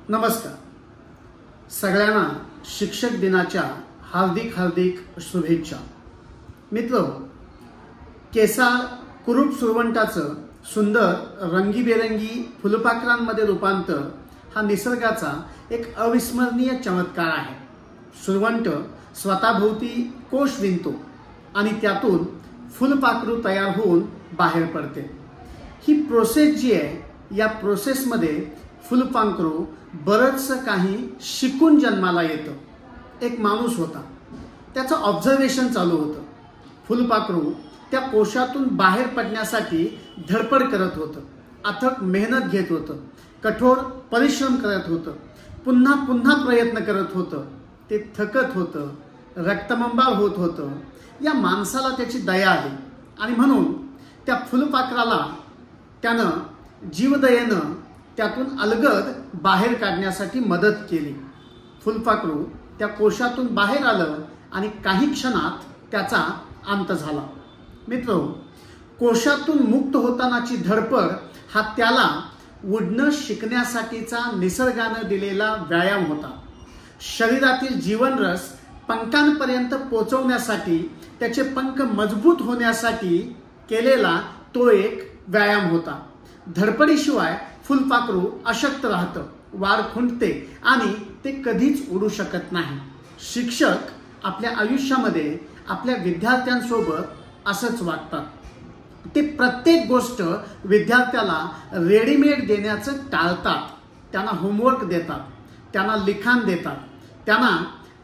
नमस्कार सगळ्यांना शिक्षक दिनाच्या हार्दिक हार्दिक शुभेच्छा। मित्र, केसाळ कुरूप सुरवंटाचं सुंदर रंगीबेरंगी फुलपाखरांमध्ये रूपांतर हा निसर्गाचा एक अविस्मरणीय चमत्कार आहे। सुरवंट स्वतःभोवती कोश विणतो आणि त्यातून फुलपाखरू तयार होऊन बाहेर पडते। ही प्रोसेस जी आहे, या प्रोसेसमध्ये फुलपाखरू बरंचसं काही शिकून जन्माला येतं। एक माणूस होता, त्याचं ऑब्झर्वेशन चालू होतं। फुलपाखरू त्या कोशातून बाहेर पडण्यासाठी धडपड करत होतं, अथक मेहनत घेत होतं, कठोर परिश्रम करत होतं, पुन्हा पुन्हा प्रयत्न करत होतं। ते थकत होतं, रक्तबंबाळ होत होतं। या माणसाला त्याची दया आली आणि म्हणून त्या फुलपाखराला त्यानं जीवदयेनं त्यातून अलगद बाहेर काढण्यासाठी मदत केली। फुलपाखरू त्या कोशातून बाहेर आलं आणि काही क्षणात त्याचा अंत झाला। मित्र, कोशातून मुक्त होतानाची धडपड हा त्याला उडणं शिकण्यासाठीचा निसर्गानं दिलेला व्यायाम होता। शरीरातील जीवनरस पंखांपर्यंत पोहोचवण्यासाठी, त्याचे पंख मजबूत होण्यासाठी केलेला तो एक व्यायाम होता। धडपडीशिवाय फुलपाखरू अशक्त राहतं, वाढ खुंटते आणि ते कधीच उडू शकत नाही। शिक्षक आपल्या आयुष्यामध्ये आपल्या विद्यार्थ्यांसोबत असंच वागतात। ते प्रत्येक गोष्ट विद्यार्थ्याला रेडीमेड देण्याचं टाळतात। त्यांना होमवर्क देतात, त्यांना लिखाण देतात, त्यांना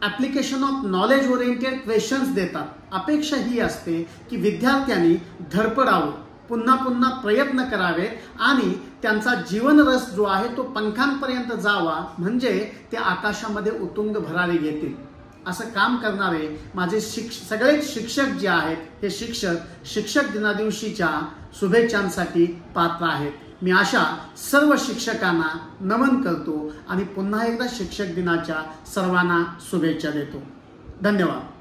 application of knowledge oriented questions देतात। अपेक्षा ही असते की विद्यार्थ्यांनी धडपडावं, पुन्हा पुन्हा प्रयत्न करावे आणि त्यांचा जीवनरस जो आहे तो पंखांपर्यंत जावा, म्हणजे ते आकाशामध्ये उतुंग भरारी घेतील। असं काम करणारे माझे सगळे शिक्षक जे आहेत, हे शिक्षक दिनादिवशीच्या शुभेच्छांसाठी पात्र आहेत। मी अशा सर्व शिक्षकांना नमन करतो आणि पुन्हा एकदा शिक्षक दिनाच्या सर्वांना शुभेच्छा देतो। धन्यवाद।